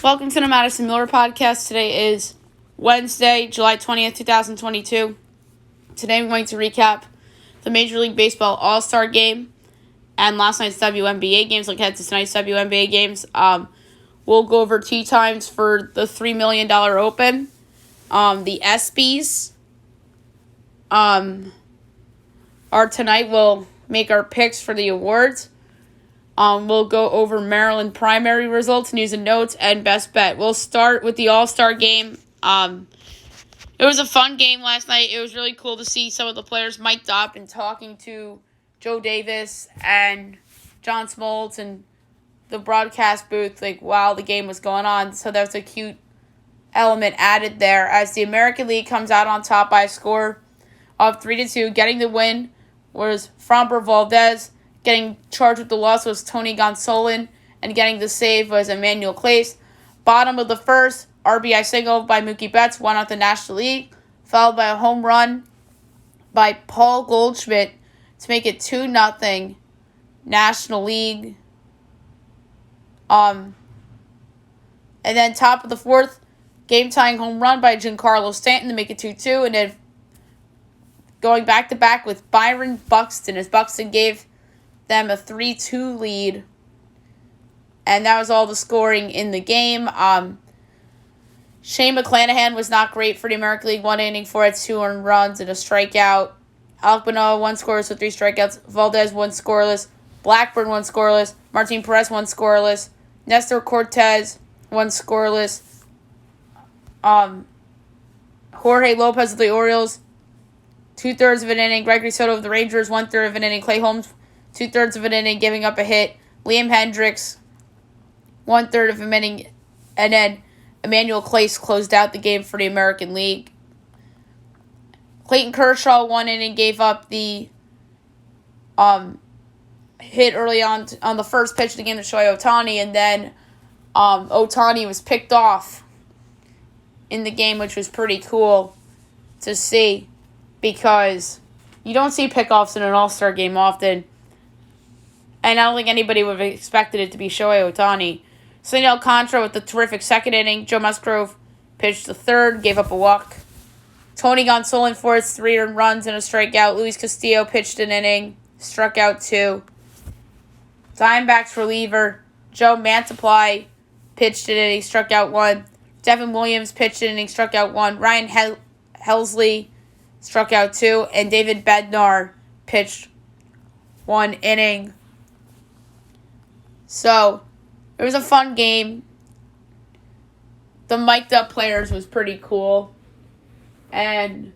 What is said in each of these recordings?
Welcome to the Madison Miller Podcast. Today is Wednesday, July 20th, 2022. Today I'm going to recap the Major League Baseball All-Star Game and last night's Wnba games. Look ahead to tonight's Wnba games. We'll go over tee times for the $3 million Open. The ESPYs are tonight. We'll make our picks for the awards. We'll go over Maryland primary results, news and notes, and best bet. We'll start with the All-Star Game. It was a fun game last night. It was really cool to see some of the players mic'd up and talking to Joe Davis and John Smoltz and the broadcast booth, while the game was going on. So that was a cute element added there as the American League comes out on top by a score of 3-2. Getting the win was Framber Valdez. Getting charged with the loss was Tony Gonsolin, and getting the save was Emmanuel Clase. Bottom of the first, RBI single by Mookie Betts won out the National League, followed by a home run by Paul Goldschmidt to make it 2-0 National League. And then top of the fourth, game-tying home run by Giancarlo Stanton to make it 2-2, and then going back-to-back with Byron Buxton, as Buxton gave them a 3-2 lead. And that was all the scoring in the game. Shane McClanahan was not great for the American League. 1 inning, 4 hits, 2 earned runs, and a strikeout. Alek Manoah, 1 scoreless with 3 strikeouts. Valdez, 1 scoreless. Blackburn, 1 scoreless. Martin Perez, 1 scoreless. Nestor Cortez, 1 scoreless. Jorge Lopez of the Orioles, 2/3 of an inning. Gregory Soto of the Rangers, 1/3 of an inning. Clay Holmes, 2/3 of an inning, giving up a hit. Liam Hendricks, 1/3 of an inning. And then Emmanuel Clase closed out the game for the American League. Clayton Kershaw, 1 inning, gave up the hit early on the first pitch of the game to Shohei Ohtani. And then Ohtani was picked off in the game, which was pretty cool to see because you don't see pickoffs in an All-Star game often. And I don't think anybody would have expected it to be Shohei Ohtani. Sonny Alcantara with the terrific second inning. Joe Musgrove pitched the third, gave up a walk. Tony Gonsolin for his 3 earned runs and a strikeout. Luis Castillo pitched an inning, struck out 2. Diamondbacks reliever Joe Mantiply pitched an inning, struck out 1. Devin Williams pitched an inning, struck out 1. Ryan Helsley struck out 2. And David Bednar pitched 1 inning. So, it was a fun game. The mic'd up players was pretty cool. And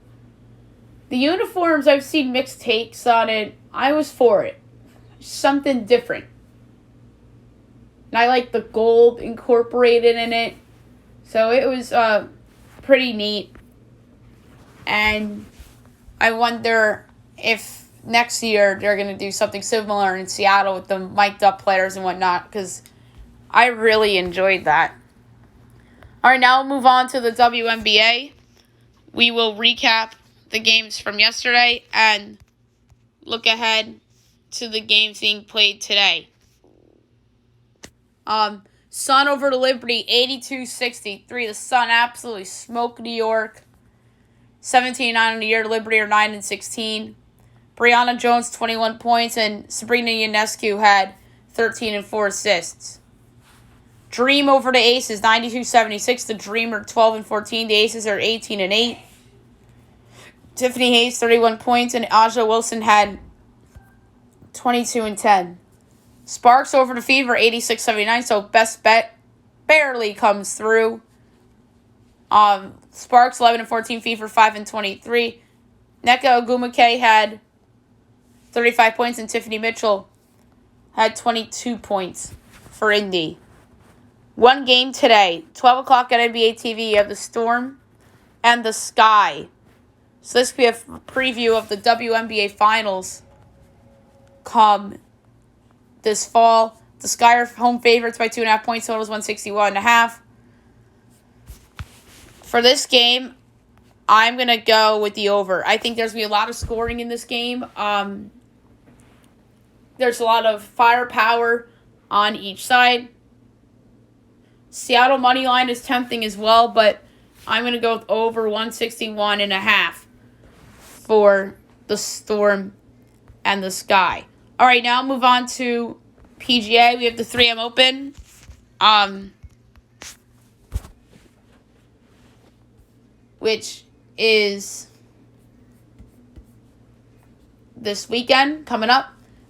the uniforms, I've seen mixed takes on it. I was for it. Something different. And I like the gold incorporated in it. So it was pretty neat. And I wonder if next year they're going to do something similar in Seattle with the mic'd up players and whatnot, because I really enjoyed that. All right, now we'll move on to the WNBA. We will recap the games from yesterday and look ahead to the games being played today. Sun over to Liberty, 82-63. The Sun absolutely smoked New York. 17-9 on the year. Liberty are 9-16. Brianna Jones, 21 points, and Sabrina Ionescu had 13 and 4 assists. Dream over to Aces, 92-76. The Dream are 12 and 14. The Aces are 18 and 8. Tiffany Hayes, 31 points, and Aja Wilson had 22 and 10. Sparks over to Fever, 86-79. So best bet barely comes through. Sparks 11 and 14. Fever 5 and 23. Nneka Ogwumike had 35 points, and Tiffany Mitchell had 22 points for Indy. One game today, 12 o'clock at NBA TV. You have the Storm and the Sky. So this could be a preview of the WNBA Finals come this fall. The Sky are home favorites by 2.5 points. Total is 161.5. For this game, I'm going to go with the over. I think there's going to be a lot of scoring in this game. There's a lot of firepower on each side. Seattle money line is tempting as well, but I'm going to go with over 161.5 for the Storm and the Sky. All right, now move on to PGA. We have the 3M Open. Which is this weekend coming up.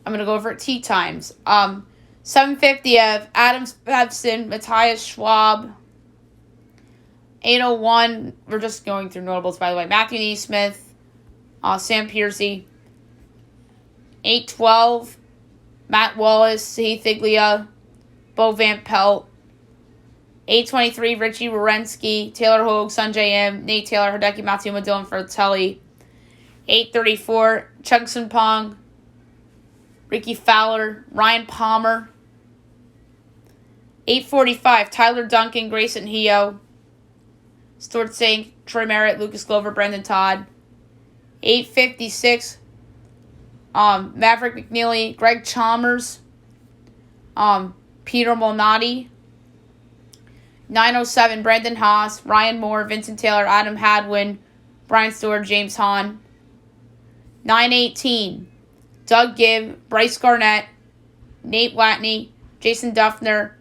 I'm going to go over at tee times. 7:50 of Adam Svensson, Matthias Schwab. 8:01, we're just going through notables, by the way. Matthew Neesmith, Sam Piercy. 8:12, Matt Wallace, Heath Iglia, Bo Van Pelt. 8:23, Richie Wierenski, Taylor Hogue, Sanjay M, Nate Taylor, Hideki Matsuyama, Dylan Fratelli. 8:34, Chung Sun Pong, Ricky Fowler, Ryan Palmer. 8:45, Tyler Duncan, Grayson Hio, Stuart Sink, Troy Merritt, Lucas Glover, Brendan Todd. 8:56, Maverick McNeely, Greg Chalmers, Peter Malnati. 9:07, Brandon Haas, Ryan Moore, Vincent Taylor, Adam Hadwin, Brian Stewart, James Hahn. 9:18, Doug Gibb, Bryce Garnett, Nate Watney, Jason Duffner.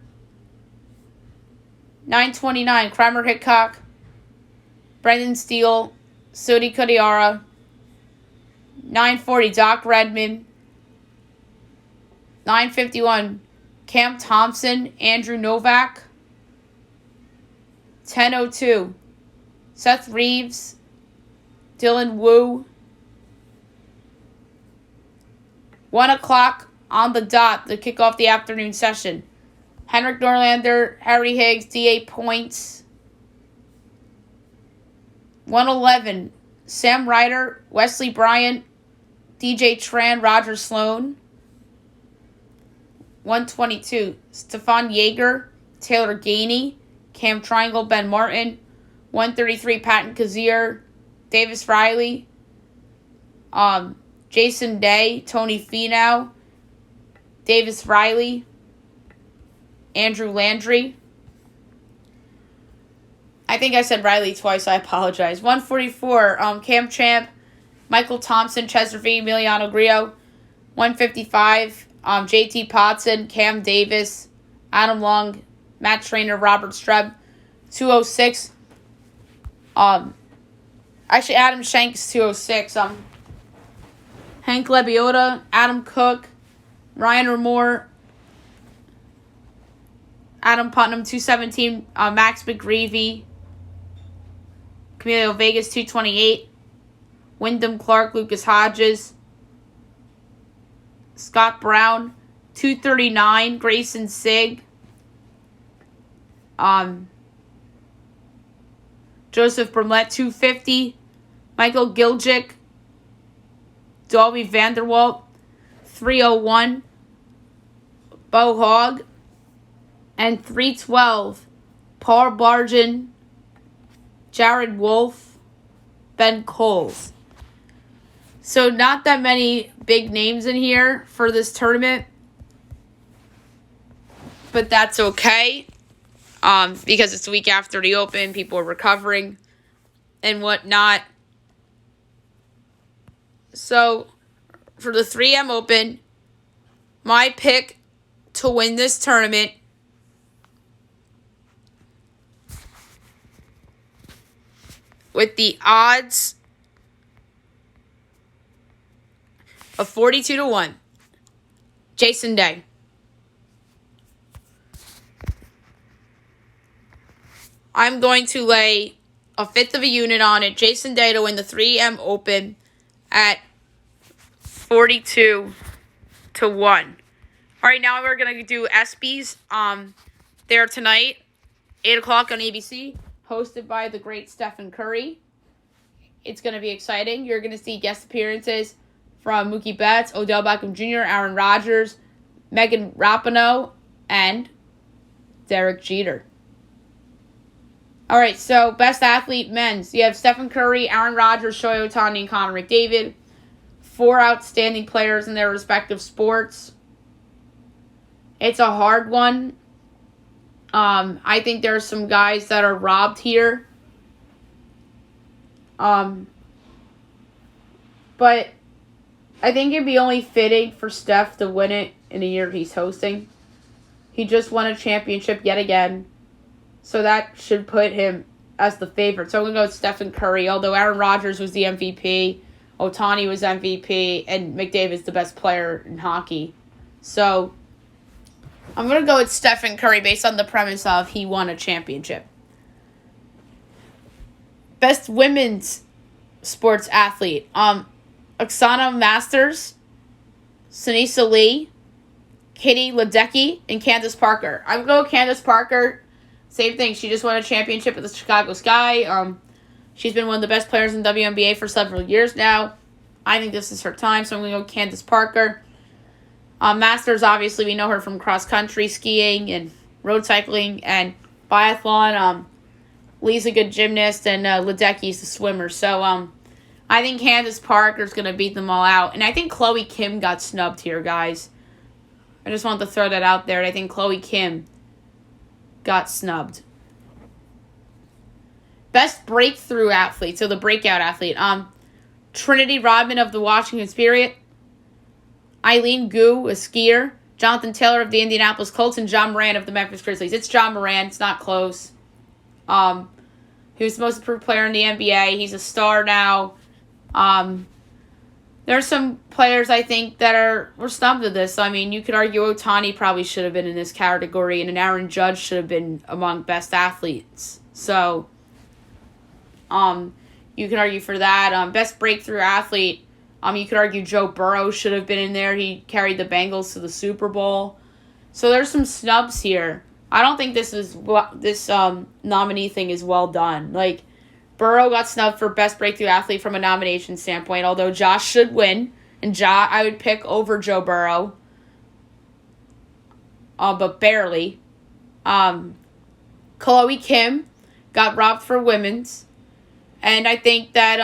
9:29, Kramer Hickok, Brendan Steele, Sudi Kodiara. 9:40, Doc Redman. 9:51, Cam Thompson, Andrew Novak. 10:02, Seth Reeves, Dylan Wu. 1 o'clock on the dot to kick off the afternoon session. Henrik Norlander, Harry Higgs, D.A. Points. 1:11, Sam Ryder, Wesley Bryant, DJ Tran, Roger Sloan. 1:22, Stefan Yeager, Taylor Gainey, Cam Triangle, Ben Martin. 1:33, Patton Kazir, Davis Riley, Jason Day, Tony Finau, Davis Riley, Andrew Landry. I think I said Riley twice. I apologize. 1:44, Cam Champ, Michael Thompson, Cesar V, Emiliano Grillo. 1:55, JT Potson, Cam Davis, Adam Long, Matt Trainer, Robert Streb. 2:06, actually Adam Shanks, 2:06. Hank Lebioda, Adam Cook, Ryan Ramore, Adam Putnam, 2:17, Max McGreevy, Camilo Vegas, 2:28, Wyndham Clark, Lucas Hodges, Scott Brown, 2:39, Grayson Sigg, Joseph Brumlett, 2:50, Michael Giljic, Dolby Vanderwalt, 3:01, Bo Hogg, and 3:12, Paul Bargen, Jared Wolf, Ben Coles. So not that many big names in here for this tournament, but that's okay. Because it's the week after the Open, people are recovering and whatnot. So, for the 3M Open, my pick to win this tournament with the odds of 42-1, Jason Day. I'm going to lay a fifth of a unit on it. Jason Day to win the 3M Open at 42-1. All right, now we're going to do ESPYs. There tonight, 8 o'clock on ABC, hosted by the great Stephen Curry. It's going to be exciting. You're going to see guest appearances from Mookie Betts, Odell Beckham Jr., Aaron Rodgers, Megan Rapinoe, and Derek Jeter. All right, so best athlete men's. You have Stephen Curry, Aaron Rodgers, Shohei Ohtani, and Connor McDavid. 4 outstanding players in their respective sports. It's a hard one. I think there are some guys that are robbed here. But I think it'd be only fitting for Steph to win it in the year he's hosting. He just won a championship yet again. So that should put him as the favorite. So I'm going to go with Stephen Curry, although Aaron Rodgers was the MVP, Ohtani was MVP, and McDavid's the best player in hockey. So I'm going to go with Stephen Curry based on the premise of he won a championship. Best women's sports athlete. Oksana Masters, Sanisa Lee, Katie Ledecky, and Candace Parker. I'm going with Candace Parker. Same thing. She just won a championship with the Chicago Sky. She's been one of the best players in WNBA for several years now. I think this is her time, so I'm going to go with Candace Parker. Masters, obviously, we know her from cross-country skiing and road cycling and biathlon. Lee's a good gymnast, and Ledecky's a swimmer. So I think Candace Parker's going to beat them all out. And I think Chloe Kim got snubbed here, guys. I just wanted to throw that out there. I think Chloe Kim got snubbed. Best breakthrough athlete, so the breakout athlete. Trinity Rodman of the Washington Spirit, Eileen Gu, a skier, Jonathan Taylor of the Indianapolis Colts, and John Moran of the Memphis Grizzlies. It's John Moran. It's not close. He was the most improved player in the NBA. He's a star now. There's some players I think that were snubbed to this. I mean, you could argue Ohtani probably should have been in this category, and Aaron Judge should have been among best athletes. So, you could argue for that. Best breakthrough athlete. You could argue Joe Burrow should have been in there. He carried the Bengals to the Super Bowl. So there's some snubs here. I don't think this nominee thing is well done. Like, Burrow got snubbed for best breakthrough athlete from a nomination standpoint, although Josh should win, and I would pick over Joe Burrow, but barely. Chloe Kim got robbed for women's, and I think that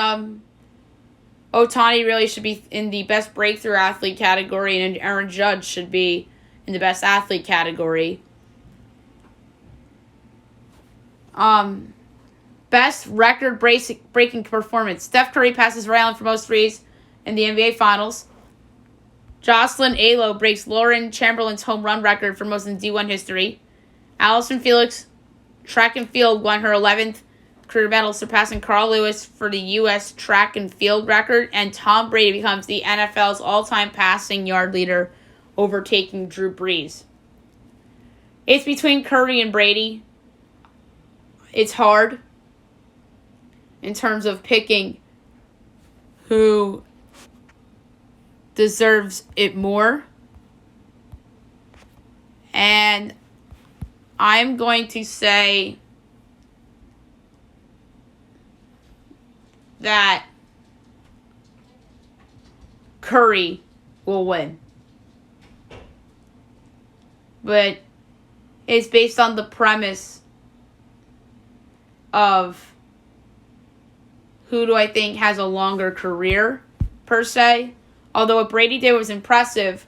Ohtani really should be in the best breakthrough athlete category, and Aaron Judge should be in the best athlete category. Best record-breaking performance. Steph Curry passes Ray Allen for most threes in the NBA Finals. Jocelyn Alo breaks Lauren Chamberlain's home run record for most in D1 history. Allison Felix, track and field, won her 11th career medal, surpassing Carl Lewis for the U.S. track and field record. And Tom Brady becomes the NFL's all-time passing yard leader, overtaking Drew Brees. It's between Curry and Brady. It's hard in terms of picking who deserves it more. And I'm going to say that Curry will win. But it's based on the premise of who do I think has a longer career, per se. Although what Brady did was impressive.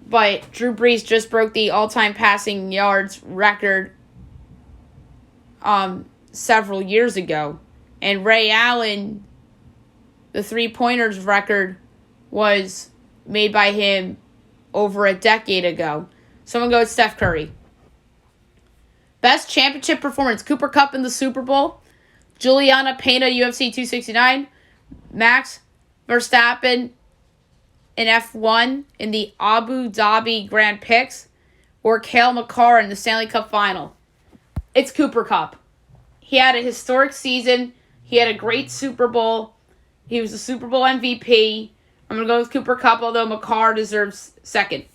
But Drew Brees just broke the all-time passing yards record several years ago. And Ray Allen, the three-pointers record, was made by him over a decade ago. So I'm going to go with Steph Curry. Best championship performance. Cooper Kupp in the Super Bowl. Juliana Pena, UFC 269. Max Verstappen in F1 in the Abu Dhabi Grand Prix. Or Cale Makar in the Stanley Cup Final. It's Cooper Kupp. He had a historic season. He had a great Super Bowl. He was the Super Bowl MVP. I'm going to go with Cooper Kupp, although Makar deserves second.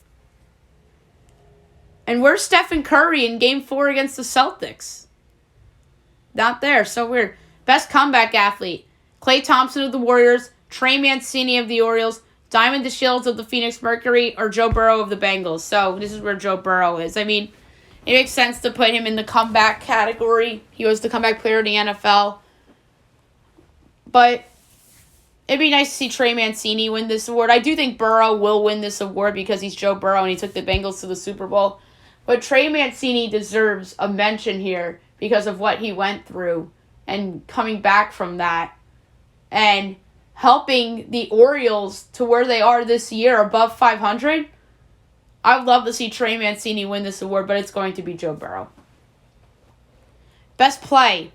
And where's Stephen Curry in Game 4 against the Celtics? Not there. So weird. Best comeback athlete. Klay Thompson of the Warriors, Trey Mancini of the Orioles, Diamond DeShields of the Phoenix Mercury, or Joe Burrow of the Bengals. So this is where Joe Burrow is. I mean, it makes sense to put him in the comeback category. He was the comeback player in the NFL. But It'd be nice to see Trey Mancini win this award. I do think Burrow will win this award because he's Joe Burrow and he took the Bengals to the Super Bowl. But Trey Mancini deserves a mention here because of what he went through and coming back from that and helping the Orioles to where they are this year, above 500. I would love to see Trey Mancini win this award, but it's going to be Joe Burrow. Best play.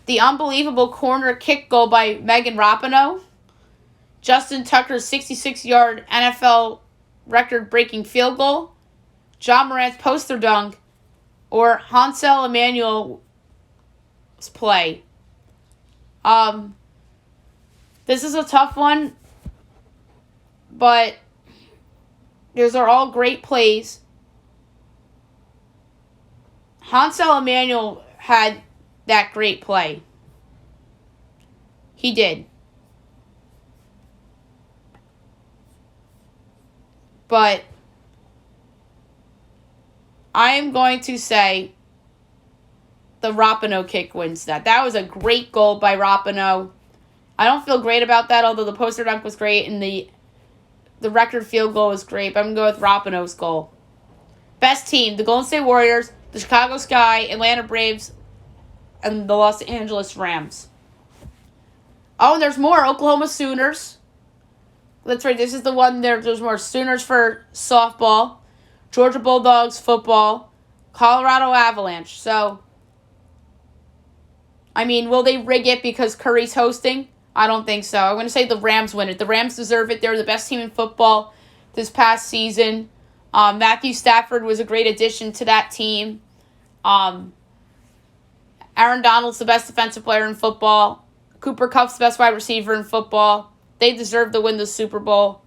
The unbelievable corner kick goal by Megan Rapinoe. Justin Tucker's 66-yard NFL record-breaking field goal. John Morant's poster dunk. Or Hansel Emmanuel's play. This is a tough one, but those are all great plays. Hansel Emmanuel had that great play. He did. But I am going to say the Rapinoe kick wins that. That was a great goal by Rapinoe. I don't feel great about that, although the poster dunk was great and the record field goal was great. But I'm going to go with Rapinoe's goal. Best team, the Golden State Warriors, the Chicago Sky, Atlanta Braves, and the Los Angeles Rams. Oh, and there's more. Oklahoma Sooners. That's right, this is the one there. There's more. Sooners for softball. Georgia Bulldogs football. Colorado Avalanche. So, I mean, will they rig it because Curry's hosting? I don't think so. I'm going to say the Rams win it. The Rams deserve it. They're the best team in football this past season. Matthew Stafford was a great addition to that team. Aaron Donald's the best defensive player in football. Cooper Kupp's the best wide receiver in football. They deserve to win the Super Bowl.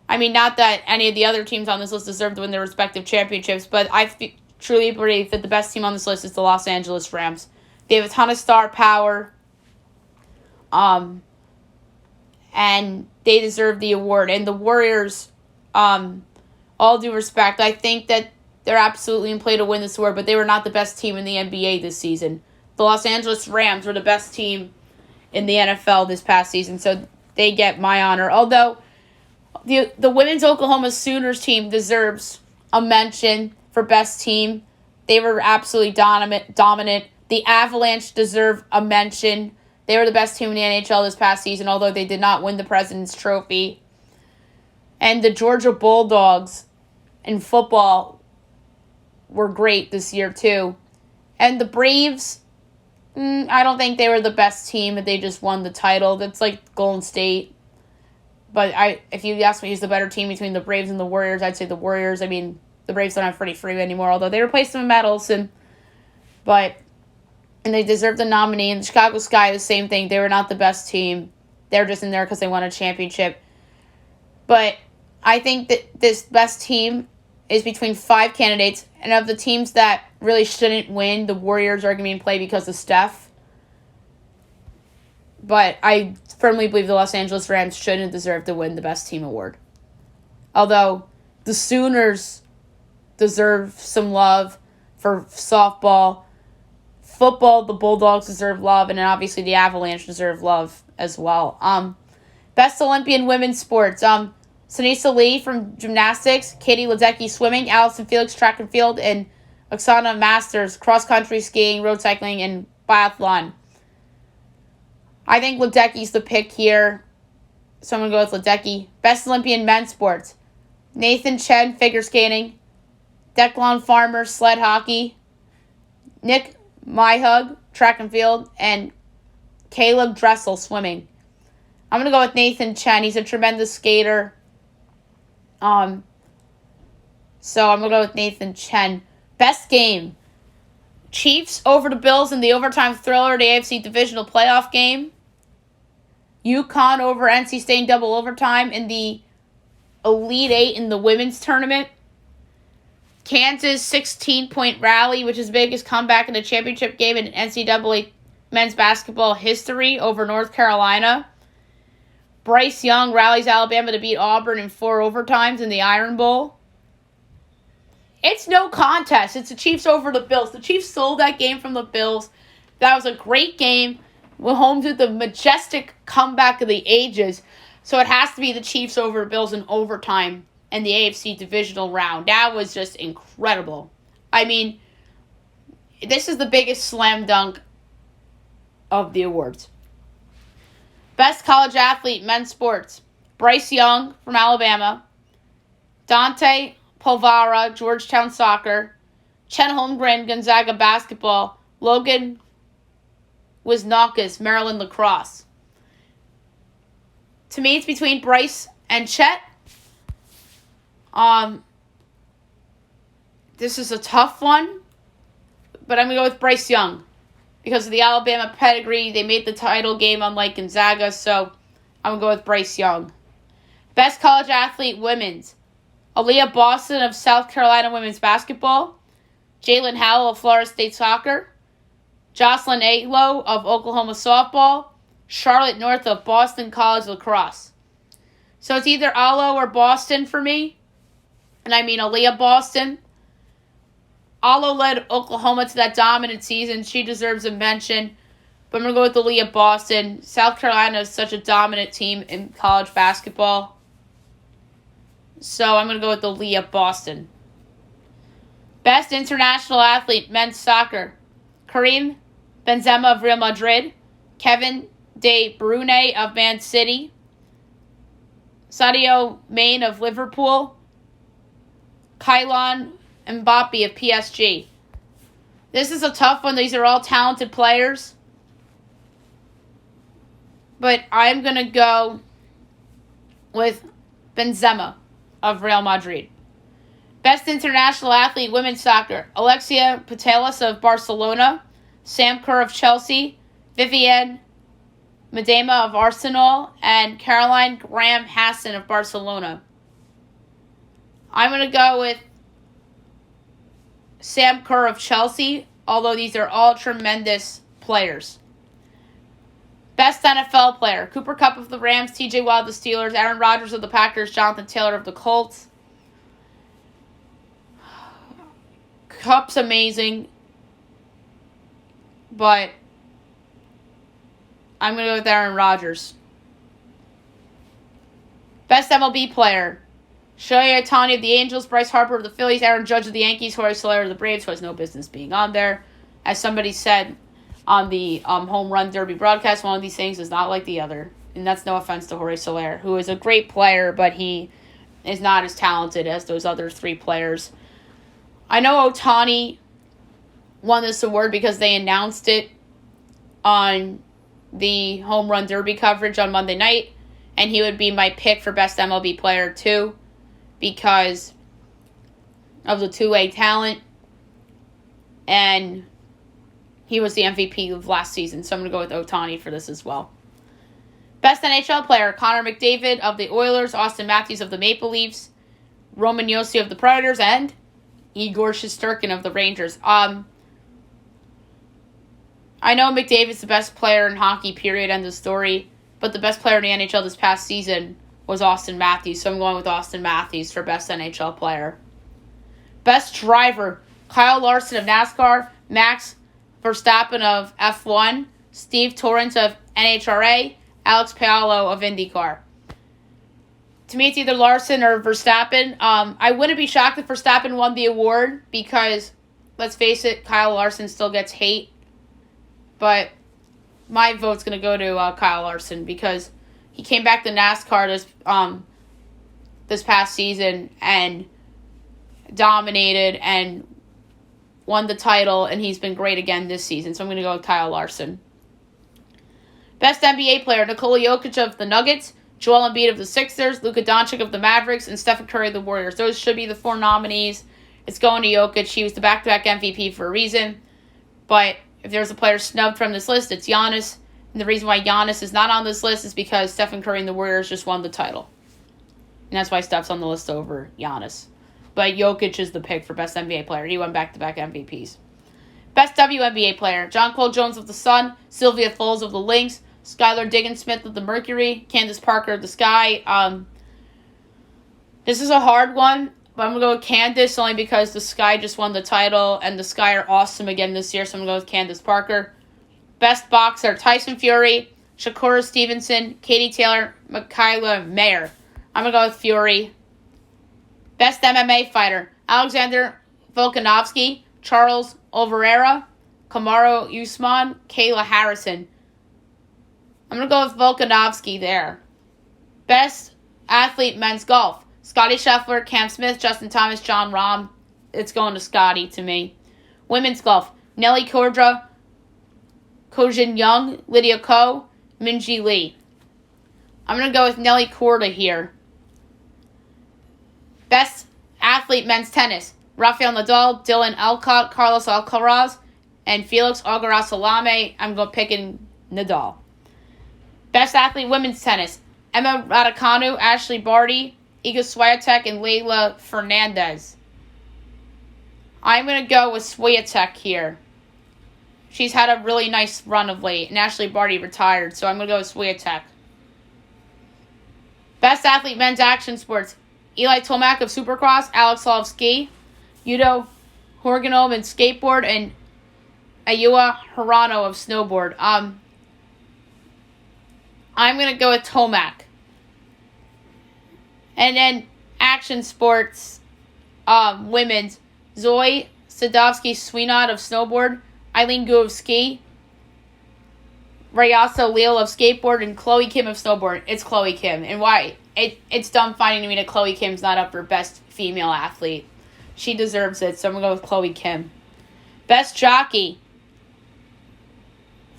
I mean, not that any of the other teams on this list deserve to win their respective championships, but I truly believe that the best team on this list is the Los Angeles Rams. They have a ton of star power. And they deserve the award. And the Warriors, all due respect, I think that they're absolutely in play to win this award, but they were not the best team in the NBA this season. The Los Angeles Rams were the best team in the NFL this past season, so they get my honor. Although the women's Oklahoma Sooners team deserves a mention for best team. They were absolutely dominant. The Avalanche deserve a mention. They were the best team in the NHL this past season, although they did not win the President's Trophy. And the Georgia Bulldogs in football were great this year, too. And the Braves, I don't think they were the best team, but they just won the title. That's like Golden State. But if you ask me who's the better team between the Braves and the Warriors, I'd say the Warriors. I mean, the Braves don't have Freddie Freeman anymore, although they replaced him with Matt Olson. And they deserve the nominee. And the Chicago Sky, the same thing. They were not the best team. They're just in there because they won a championship. But I think that this best team is between 5 candidates. And of the teams that really shouldn't win, the Warriors are going to be in play because of Steph. But I firmly believe the Los Angeles Rams shouldn't deserve to win the best team award. Although the Sooners deserve some love for softball. Football, the Bulldogs deserve love, and then obviously the Avalanche deserve love as well. Best Olympian women's sports. Sunisa Lee from gymnastics, Katie Ledecky swimming, Allison Felix track and field, and Oksana Masters cross-country skiing, road cycling, and biathlon. I think Ledecky's the pick here, so I'm going to go with Ledecky. Best Olympian men's sports. Nathan Chen, figure skating. Declan Farmer, sled hockey. Nick Myhug, track and field, and Caleb Dressel, swimming. I'm going to go with Nathan Chen. He's a tremendous skater. So I'm going to go with Nathan Chen. Best game. Chiefs over the Bills in the overtime thriller, the AFC divisional playoff game. UConn over NC State in double overtime in the Elite Eight in the women's tournament. Kansas 16-point rally, which is the biggest comeback in the championship game in NCAA men's basketball history over North Carolina. Bryce Young rallies Alabama to beat Auburn in 4 overtimes in the Iron Bowl. It's no contest. It's the Chiefs over the Bills. The Chiefs stole that game from the Bills. That was a great game. Mahomes with the majestic comeback of the ages. So it has to be the Chiefs over Bills in overtime in the AFC divisional round. That was just incredible. I mean, this is the biggest slam dunk of the awards. Best college athlete, men's sports. Bryce Young from Alabama. Dante Polvara, Georgetown soccer. Chet Holmgren, Gonzaga basketball. Logan Wisnauskas, Maryland lacrosse. To me, it's between Bryce and Chet. This is a tough one, but I'm going to go with Bryce Young. Because of the Alabama pedigree, they made the title game unlike Gonzaga, so I'm going to go with Bryce Young. Best college athlete, women's. Aaliyah Boston of South Carolina women's basketball. Jalen Howell of Florida State soccer. Jocelyn Alo of Oklahoma softball. Charlotte North of Boston College lacrosse. So it's either Alo or Boston for me. And I mean Aaliyah Boston. Alo led Oklahoma to that dominant season. She deserves a mention. But I'm going to go with Aaliyah Boston. South Carolina is such a dominant team in college basketball. So I'm going to go with Aaliyah Boston. Best international athlete, men's soccer. Karim Benzema of Real Madrid. Kevin De Bruyne of Man City. Sadio Mane of Liverpool. Kylian Wnba of PSG. This is a tough one. These are all talented players. But I'm going to go with Benzema of Real Madrid. Best international athlete, women's soccer. Alexia Putellas of Barcelona. Sam Kerr of Chelsea. Vivienne Miedema of Arsenal. And Caroline Graham Hassan of Barcelona. I'm going to go with Sam Kerr of Chelsea, although these are all tremendous players. Best NFL player. Cooper Kupp of the Rams, TJ Watt of the Steelers, Aaron Rodgers of the Packers, Jonathan Taylor of the Colts. Kupp's amazing, but I'm going to go with Aaron Rodgers. Best MLB player. Shohei Ohtani of the Angels, Bryce Harper of the Phillies, Aaron Judge of the Yankees, Jorge Soler of the Braves, who has no business being on there. As somebody said on the home run derby broadcast, one of these things is not like the other. And that's no offense to Jorge Soler, who is a great player, but he is not as talented as those other three players. I know Ohtani won this award because they announced it on the home run derby coverage on Monday night, and he would be my pick for best MLB player too, because of the two-way talent, and he was the MVP of last season, so I'm going to go with Ohtani for this as well. Best NHL player, Connor McDavid of the Oilers, Austin Matthews of the Maple Leafs, Roman Josi of the Predators, and Igor Shesterkin of the Rangers. I know McDavid's the best player in hockey, period, end of story, but the best player in the NHL this past season was Austin Matthews, so I'm going with Austin Matthews for best NHL player. Best driver, Kyle Larson of NASCAR, Max Verstappen of F1, Steve Torrence of NHRA, Alex Palou of IndyCar. To me, it's either Larson or Verstappen. I wouldn't be shocked if Verstappen won the award because, let's face it, Kyle Larson still gets hate. But my vote's going to go to Kyle Larson because he came back to NASCAR this past season and dominated and won the title, and he's been great again this season. So I'm going to go with Kyle Larson. Best NBA player, Nikola Jokic of the Nuggets, Joel Embiid of the Sixers, Luka Doncic of the Mavericks, and Stephen Curry of the Warriors. Those should be the four nominees. It's going to Jokic. He was the back-to-back MVP for a reason. But if there's a player snubbed from this list, it's Giannis. And the reason why Giannis is not on this list is because Stephen Curry and the Warriors just won the title. And that's why Steph's on the list over Giannis. But Jokic is the pick for best NBA player. He won back-to-back MVPs. Best WNBA player, John Cole Jones of the Sun, Sylvia Fowles of the Lynx, Skylar Diggins-Smith of the Mercury, Candace Parker of the Sky. This is a hard one, but I'm going to go with Candace only because the Sky just won the title, and the Sky are awesome again this year, so I'm going to go with Candace Parker. Best boxer, Tyson Fury, Shakur Stevenson, Katie Taylor, Michaela Mayer. I'm going to go with Fury. Best MMA fighter, Alexander Volkanovski, Charles Oliveira, Kamaru Usman, Kayla Harrison. I'm going to go with Volkanovski there. Best athlete men's golf, Scotty Scheffler, Cam Smith, Justin Thomas, John Rahm. It's going to Scotty to me. Women's golf, Nelly Korda, Kojin Young, Lydia Ko, Minji Lee. I'm going to go with Nelly Korda here. Best athlete men's tennis, Rafael Nadal, Dylan Alcott, Carlos Alcaraz, and Felix Auger-Aliassime. I'm going to pick in Nadal. Best athlete women's tennis, Emma Raducanu, Ashley Barty, Iga Swiatek, and Leylah Fernandez. I'm going to go with Swiatek here. She's had a really nice run of late, and Ashley Barty retired, so I'm going to go with Swiatek. Best athlete men's action sports, Eli Tomac of Supercross, Alex Law of ski, Yuto Horganov in skateboard, and Ayua Hirano of snowboard. I'm going to go with Tomac. And then action sports, women's, Zoe Sadovsky-Sweenot of snowboard, Eileen Gu of ski, Rayasa Leal of skateboard, and Chloe Kim of snowboard. It's Chloe Kim. And why? It's dumbfounding to me that Chloe Kim's not up for best female athlete. She deserves it, so I'm going to go with Chloe Kim. Best jockey,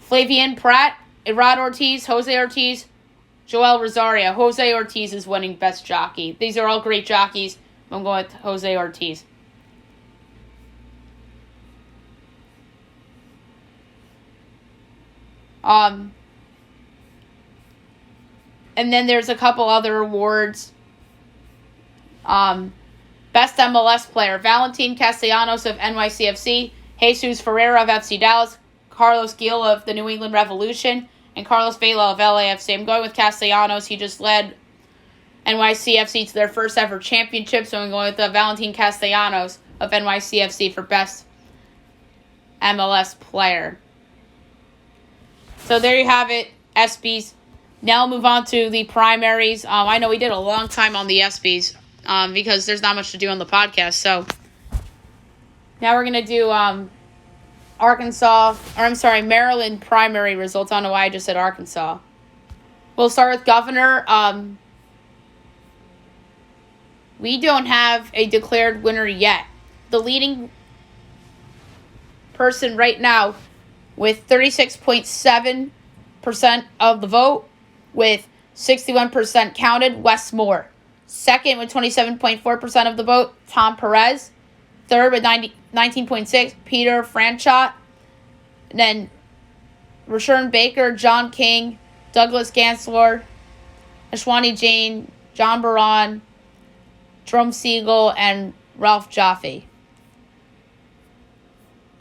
Flavien Prat, Irad Ortiz, Jose Ortiz, Joel Rosario. Jose Ortiz is winning best jockey. These are all great jockeys. I'm going with Jose Ortiz. And then there's a couple other awards. Best MLS player, Valentin Castellanos of NYCFC, Jesus Ferreira of FC Dallas, Carlos Gil of the New England Revolution, and Carlos Vela of LAFC. I'm going with Castellanos. He just led NYCFC to their first ever championship, so I'm going with Valentin Castellanos of NYCFC for best MLS player. So there you have it, ESPYs. Now I'll move on to the primaries. I know we did a long time on the ESPYs because there's not much to do on the podcast. So now we're going to do Maryland primary results. I don't know why I just said Arkansas. We'll start with governor. We don't have a declared winner yet. The leading person right now with 36.7% of the vote, with 61% counted, Wes Moore. Second with 27.4% of the vote, Tom Perez. Third with 19.6%, Peter Franchot. And then Rashawn Baker, John King, Douglas Gansler, Ashwani Jain, John Baran, Jerome Siegel, and Ralph Jaffe.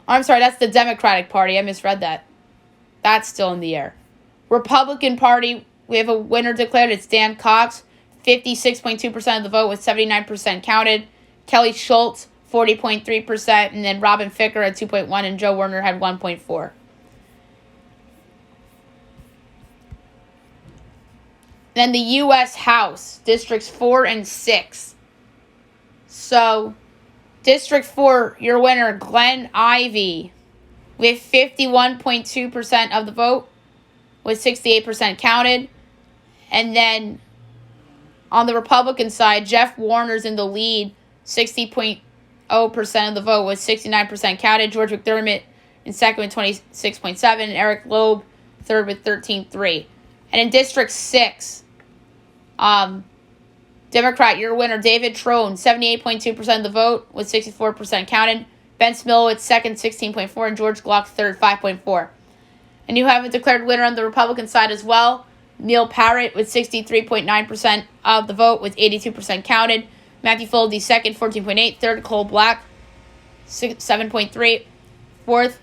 I'm sorry, that's the Democratic Party. I misread that. That's still in the air. Republican Party, we have a winner declared. It's Dan Cox, 56.2% of the vote with 79% counted. Kelly Schultz, 40.3%. And then Robin Ficker at 2.1%. And Joe Werner had 1.4%. Then the U.S. House, Districts 4 and 6. So, District 4, your winner, Glenn Ivey, with 51.2% of the vote, with 68% counted. And then on the Republican side, Jeff Warner's in the lead, 60.0% of the vote, with 69% counted. George McDermott in second with 26.7%, and Eric Loeb third with 13.3%. And in District 6, Democrat, your winner, David Trone, 78.2% of the vote, with 64% counted. Ben Smilowitz second, 16.4%, and George Glock third, 5.4%. And you have a declared winner on the Republican side as well. Neil Parrott with 63.9% of the vote, with 82% counted. Matthew Foldy second, 14.8%. Third, Cole Black, 7.3%. Fourth,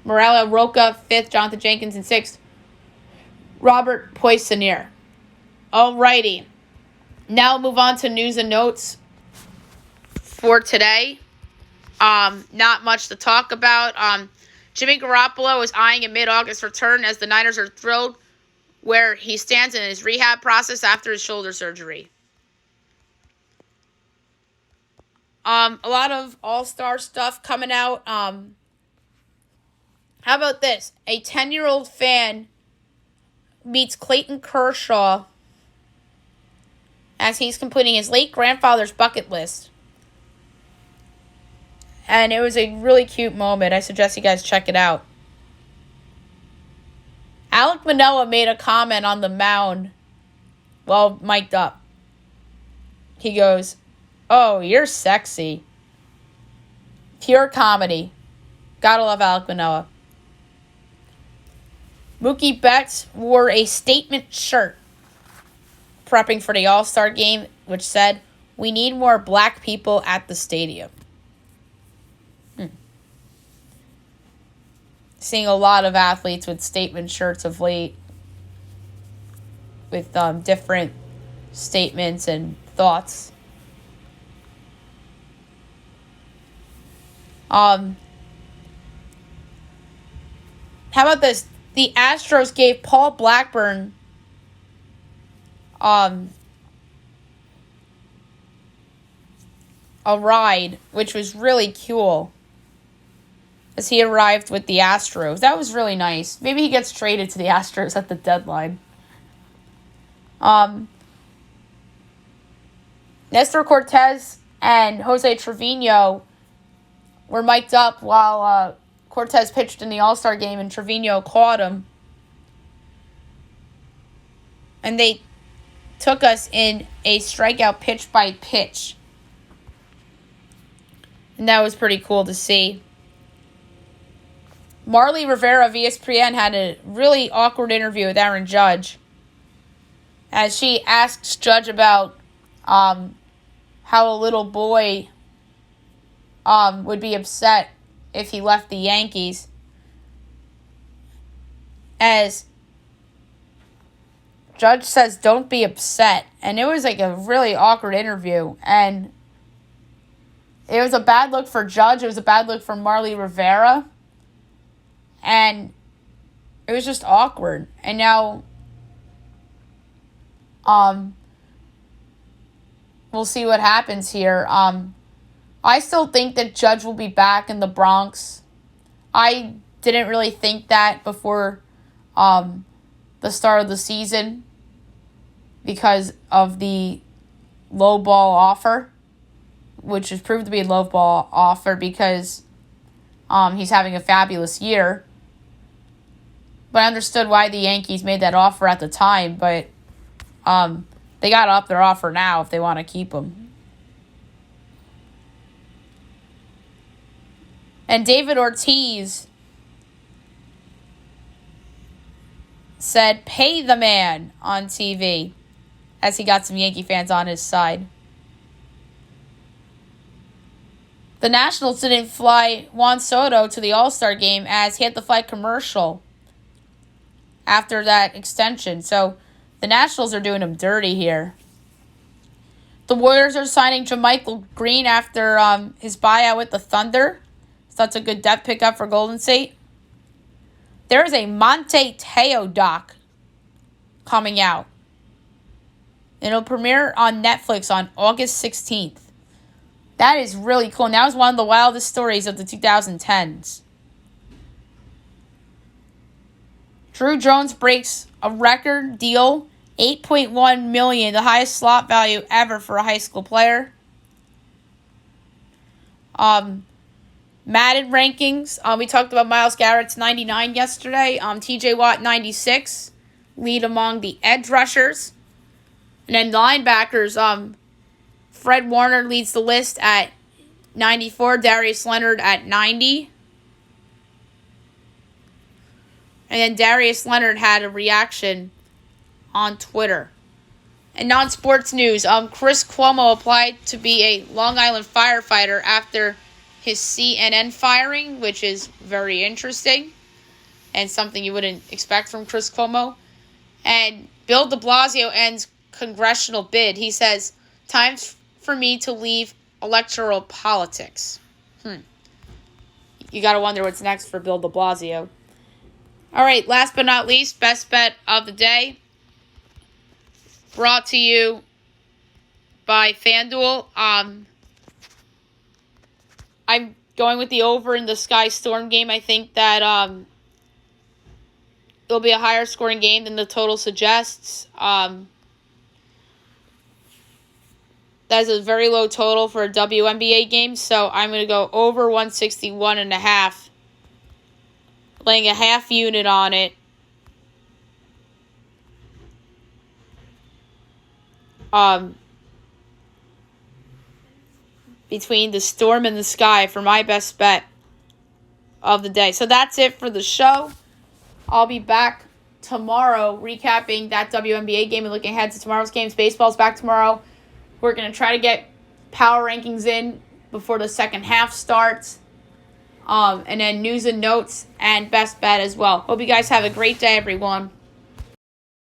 Morella Roca. Fifth, Jonathan Jenkins. And sixth, Robert Poissonier. Alrighty. Now move on to news and notes for today. Not much to talk about. Jimmy Garoppolo is eyeing a mid-August return as the Niners are thrilled where he stands in his rehab process after his shoulder surgery. A lot of all-star stuff coming out. How about this? A 10-year-old fan meets Clayton Kershaw as he's completing his late grandfather's bucket list. And it was a really cute moment. I suggest you guys check it out. Alek Manoah made a comment on the mound while mic'd up. He goes, "Oh, you're sexy." Pure comedy. Gotta love Alek Manoah. Mookie Betts wore a statement shirt prepping for the All-Star game, which said, "We need more black people at the stadium." Seeing a lot of athletes with statement shirts of late with different statements and thoughts. How about this? The Astros gave Paul Blackburn a ride, which was really cool, as he arrived with the Astros. That was really nice. Maybe he gets traded to the Astros at the deadline. Nestor Cortez and Jose Trevino were mic'd up while Cortez pitched in the All-Star game and Trevino caught him. And they took us in a strikeout pitch by pitch. And that was pretty cool to see. Marly Rivera of ESPN had a really awkward interview with Aaron Judge as she asks Judge about how a little boy would be upset if he left the Yankees. As Judge says, "Don't be upset." And it was like a really awkward interview. And it was a bad look for Judge. It was a bad look for Marly Rivera. And it was just awkward. And now we'll see what happens here. I still think that Judge will be back in the Bronx. I didn't really think that before the start of the season because of the low ball offer, which has proved to be a low ball offer because he's having a fabulous year. But I understood why the Yankees made that offer at the time, but they got to up their offer now if they want to keep him. And David Ortiz said, "Pay the man" on TV as he got some Yankee fans on his side. The Nationals didn't fly Juan Soto to the All-Star game as he had to fly commercial after that extension. So the Nationals are doing him dirty here. The Warriors are signing JaMychal Green after his buyout with the Thunder. So that's a good depth pickup for Golden State. There is a Monte Teo doc coming out. It'll premiere on Netflix on August 16th. That is really cool. And that was one of the wildest stories of the 2010s. Drew Jones breaks a record deal, $8.1 million, the highest slot value ever for a high school player. Madden rankings. We talked about Myles Garrett's 99 yesterday. TJ Watt 96. Lead among the edge rushers. And then linebackers. Fred Warner leads the list at 94. Darius Leonard at 90. And then Darius Leonard had a reaction on Twitter. And non-sports news. Chris Cuomo applied to be a Long Island firefighter after his CNN firing, which is very interesting and something you wouldn't expect from Chris Cuomo. And Bill de Blasio ends congressional bid. He says, "Time for me to leave electoral politics." you got to wonder what's next for Bill de Blasio. All right, last but not least, best bet of the day. Brought to you by FanDuel. I'm going with the over in the Sky Storm game. I think that it'll be a higher scoring game than the total suggests. That's a very low total for a WNBA game, so I'm going to go over 161.5, laying a half unit on it. Between the Storm and the Sky for my best bet of the day. So that's it for the show. I'll be back tomorrow recapping that WNBA game and looking ahead to tomorrow's games. Baseball's back tomorrow. We're going to try to get power rankings in before the second half starts. And then news and notes and best bet as well. Hope you guys have a great day, everyone.